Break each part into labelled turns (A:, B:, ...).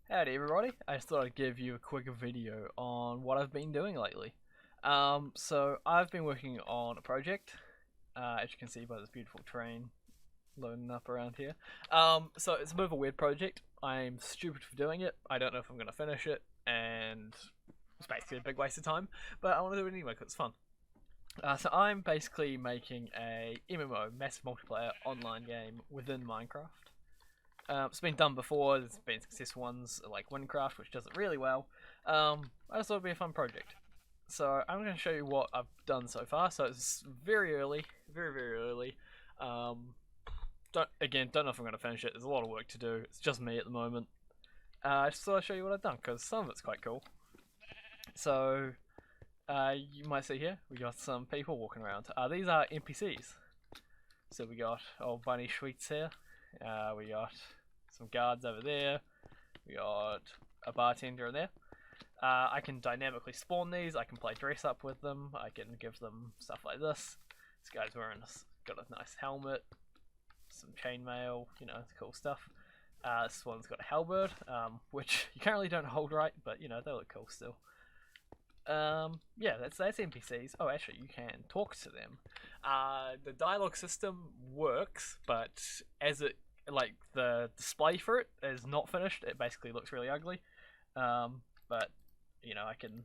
A: Howdy everybody, I just thought I'd give you a quick video on what I've been doing lately. So I've been working on a project, as you can see by this beautiful train loading up around here. So it's a bit of a weird project. I'm stupid for doing it, I don't know if I'm going to finish it, and it's basically a big waste of time, but I want to do it anyway because it's fun. So I'm basically making a MMO, massive multiplayer online game within Minecraft. It's been done before, there's been successful ones like Windcraft, which does it really well. I just thought it'd be a fun project. So I'm going to show you what I've done so far. So it's very early, very early. Don't know if I'm going to finish it. There's a lot of work to do. It's just me at the moment. I just thought I'd show you what I've done because some of it's quite cool. So you might see here we got some people walking around. These are NPCs. So we got old Bunny Sweets here. We got some guards over there. We got a bartender in there. I can dynamically spawn these. I can play dress up with them. I can give them stuff like this. This guy's got a nice helmet, some chainmail, you know, cool stuff. This one's got a halberd, which you currently don't hold right, but you know they look cool still. Yeah, that's NPCs. Oh, actually, you can talk to them. The dialogue system works, but as it the display for it is not finished. It basically looks really ugly. But you know, I can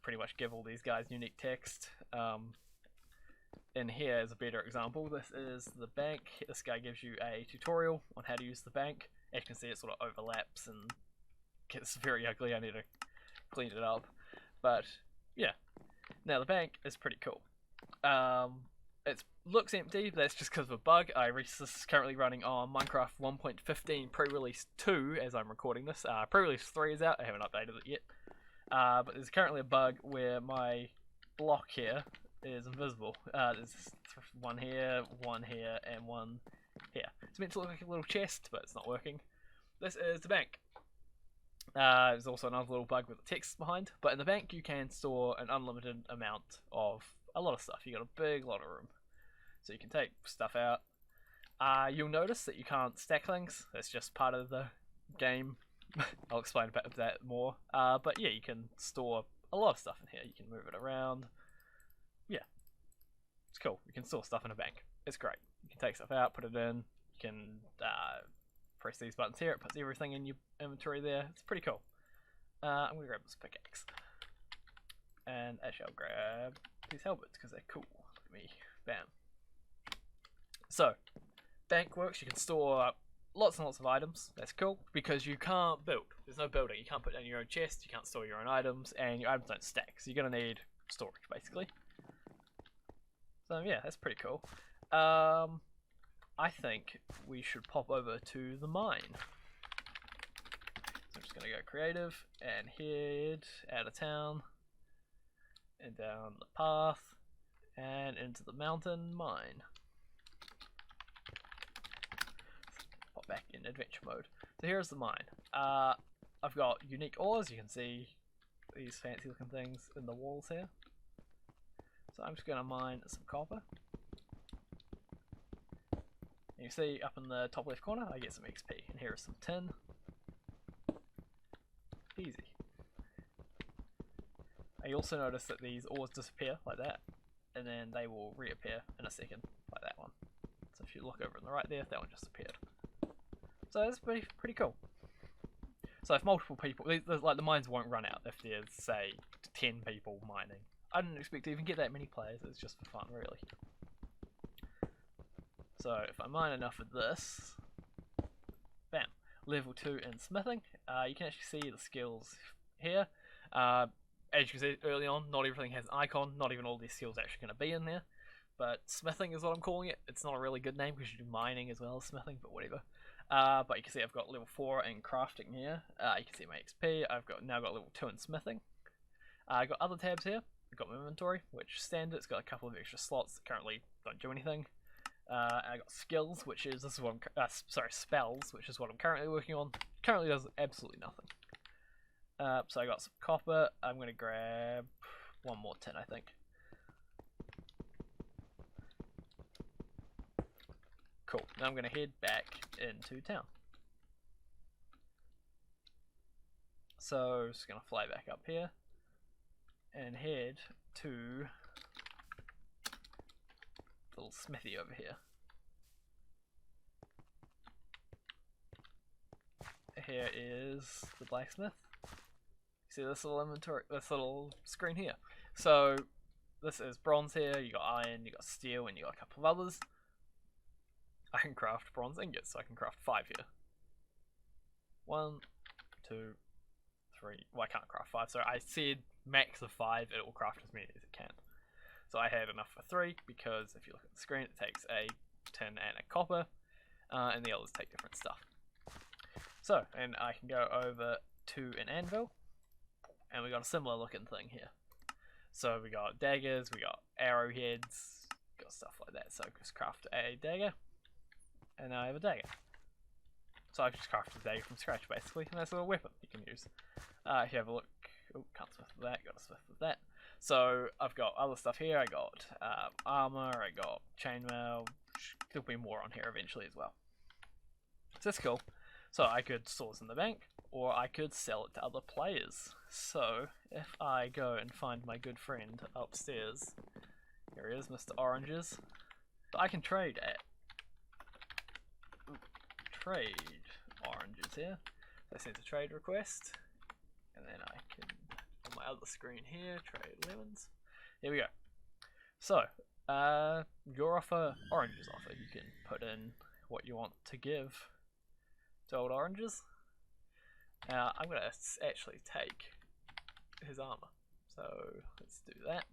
A: pretty much give all these guys unique text. In here is a better example. This is the bank. This guy gives you a tutorial on how to use the bank. As you can see, it sort of overlaps and gets very ugly. I need to clean it up. But yeah, now the bank is pretty cool. It looks empty, but that's just because of a bug. This is currently running on Minecraft 1.15 pre-release 2 as I'm recording this. Pre-release 3 is out, I haven't updated it yet. But there's currently a bug where my block here is invisible. There's one here, and one here. It's meant to look like a little chest, but it's not working. This is the bank. There's also another little bug with the text behind, but in the bank you can store an unlimited amount of a lot of stuff. You got a big lot of room, so you can take stuff out. You'll notice that you can't stack things. That's just part of the game. I'll explain about that more. But yeah, you can store a lot of stuff in here. You can move it around. Yeah, it's cool. You can store stuff in a bank. It's great. You can take stuff out, put it in. You can press these buttons here. It puts everything in your inventory there. It's pretty cool. I'm gonna grab this pickaxe, and actually I'll grab these halberds because they're cool. Let me, bam. So, bank works. You can store lots and lots of items. That's cool because you can't build. There's no building. You can't put in your own chest. You can't store your own items, and your items don't stack. So you're gonna need storage basically. So yeah, that's pretty cool. I think we should pop over to the mine. So I'm just gonna go creative and head out of town and down the path and into the mountain mine. Pop back in adventure mode. So here's the mine. I've got unique ores. You can see these fancy looking things in the walls here. So I'm just gonna mine some copper. And you see up in the top left corner, I get some XP, and here is some tin. Easy. I also notice that these ores disappear like that, and then they will reappear in a second, like that one. So if you look over on the right there, that one just appeared. So that's pretty cool. So if multiple people, like the mines won't run out if there's say 10 people mining. I didn't expect to even get that many players. It's just for fun, really. So if I mine enough of this, bam, level 2 in smithing. You can actually see the skills here. As you can see early on, not everything has an icon. Not even all these skills are actually going to be in there. But smithing is what I'm calling it. It's not a really good name because you do mining as well as smithing, but whatever. But you can see I've got level 4 in crafting here. You can see my XP. I've now got level 2 in smithing. I've got other tabs here. I've got my inventory, which is standard. It's got a couple of extra slots that currently don't do anything. I got skills, which is spells, which is what I'm currently working on. Currently does absolutely nothing. So I got some copper. I'm gonna grab one more tin, I think. Cool. Now I'm gonna head back into town. So just gonna fly back up here and head to the little smithy over here. Here is the blacksmith. See this little inventory, this little screen here. So this is bronze here, you got iron, you got steel, and you got a couple of others. I can craft bronze ingots, so I can craft 5 here. 1, 2, 3. Well, I can't craft 5, so I said max of 5, it will craft as many as it can. So I had enough for 3, because if you look at the screen, it takes a tin and a copper, and the others take different stuff. So, and I can go over to an anvil, and we got a similar looking thing here. So we got daggers, we got arrowheads, got stuff like that. So just craft a dagger, and now I have a dagger. So I've just crafted a dagger from scratch basically, and that's a little weapon you can use. If you have a look, oh, can't smith with that, got to smith with that. So I've got other stuff here, I got armor, I got chainmail, there'll be more on here eventually as well. So that's cool. So I could store this in the bank, or I could sell it to other players. So if I go and find my good friend upstairs, here he is, Mr. Oranges, I can trade at. Trade oranges here. I send a trade request, and then I can, on my other screen here, trade lemons. Here we go. So, your offer, oranges offer. You can put in what you want to give to old oranges. Now, I'm going to actually take his armor. So, let's do that.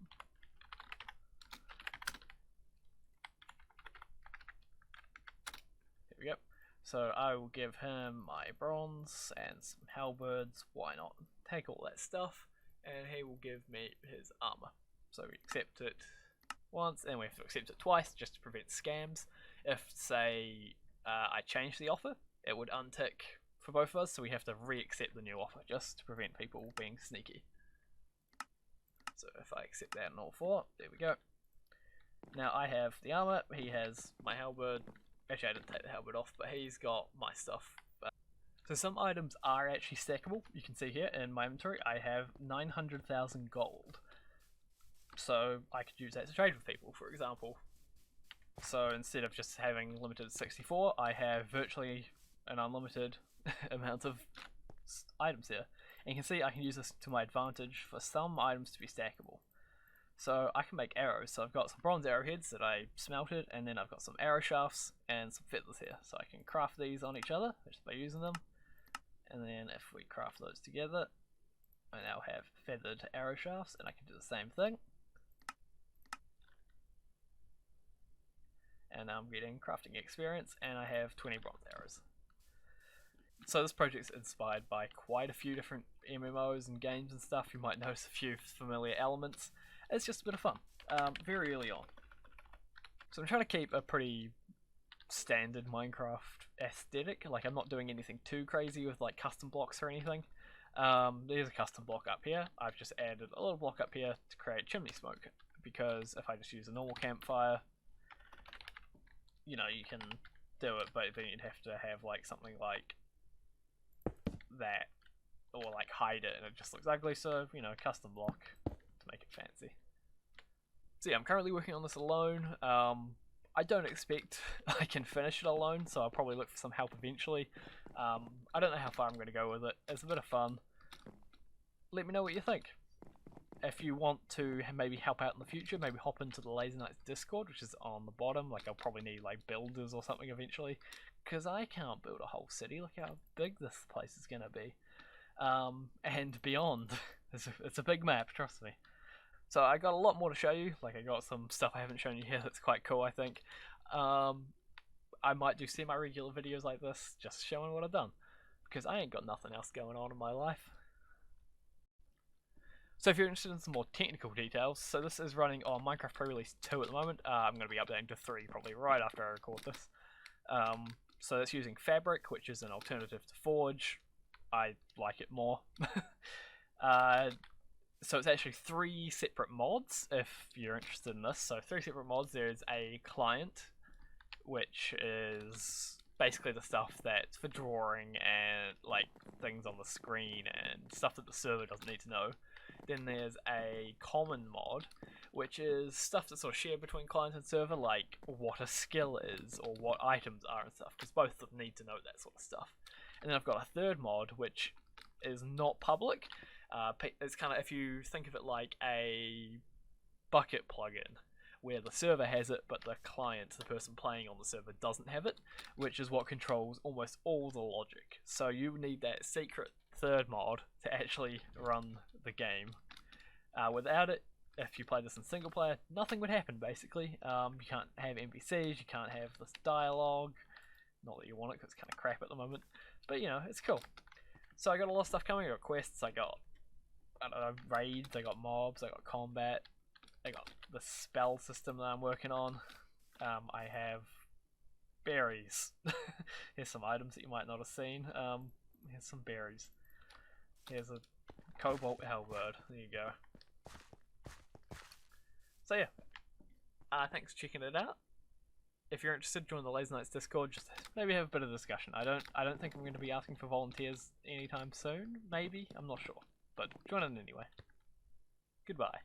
A: Here we go. So I will give him my bronze and some halberds, why not? Take all that stuff, and he will give me his armor. So we accept it once, and we have to accept it twice, just to prevent scams. If, say, I change the offer, it would untick for both of us, so we have to re-accept the new offer, just to prevent people being sneaky. So if I accept that in all 4, there we go. Now I have the armor, he has my halberd. Actually, I didn't take the halberd off, but he's got my stuff. So some items are actually stackable. You can see here in my inventory, I have 900,000 gold. So I could use that to trade with people, for example. So instead of just having limited 64, I have virtually an unlimited amount of items here. And you can see I can use this to my advantage for some items to be stackable. So I can make arrows, so I've got some bronze arrowheads that I smelted, and then I've got some arrow shafts and some feathers here. So I can craft these on each other just by using them. And then if we craft those together, I now have feathered arrow shafts, and I can do the same thing. And now I'm getting crafting experience, and I have 20 bronze arrows. So this project's inspired by quite a few different MMOs and games and stuff. You might notice a few familiar elements. It's just a bit of fun, very early on. So I'm trying to keep a pretty standard Minecraft aesthetic. Like, I'm not doing anything too crazy with like custom blocks or anything. There's a custom block up here. I've just added a little block up here to create chimney smoke, because if I just use a normal campfire, you know, you can do it, but then you'd have to have like something like that, or like hide it, and it just looks ugly. So, you know, custom block to make it fancy. So yeah, I'm currently working on this alone. I don't expect I can finish it alone, so I'll probably look for some help eventually. I don't know how far I'm going to go with it. It's a bit of fun. Let me know what you think. If you want to maybe help out in the future, maybe hop into the Lazy Knights Discord, which is on the bottom. Like, I'll probably need like builders or something eventually, because I can't build a whole city. Look how big this place is going to be. And beyond. It's a big map, trust me. So I got a lot more to show you. Like, I got some stuff I haven't shown you here that's quite cool, I think. I might do semi-regular videos like this, just showing what I've done, because I ain't got nothing else going on in my life. So if you're interested in some more technical details, so this is running on Minecraft Pre-Release 2 at the moment. I'm going to be updating to 3 probably right after I record this. So it's using Fabric, which is an alternative to Forge. I like it more. So it's actually 3 separate mods, if you're interested in this. So 3 separate mods. There's a client, which is basically the stuff that's for drawing and like things on the screen and stuff that the server doesn't need to know. Then there's a common mod, which is stuff that's sort of shared between client and server, like what a skill is or what items are and stuff, because both of them need to know that sort of stuff. And then I've got a third mod, which is not public. It's kind of, if you think of it like a bucket plugin, where the server has it, but the client, the person playing on the server, doesn't have it, which is what controls almost all the logic. So you need that secret third mod to actually run the game. Without it, if you play this in single player, nothing would happen basically. You can't have NPCs, you can't have this dialogue. Not that you want it, because it's kind of crap at the moment. But you know, it's cool. So I got a lot of stuff coming. I got quests, I got, I don't know, raids, I got mobs, I got combat, I got the spell system that I'm working on. I have berries. Here's some items that you might not have seen. Here's some berries. Here's a cobalt halberd. There you go. So yeah, thanks for checking it out. If you're interested, join the Lazy Knights Discord. Just maybe have a bit of discussion. I don't think I'm going to be asking for volunteers anytime soon. Maybe, I'm not sure, but join in anyway. Goodbye.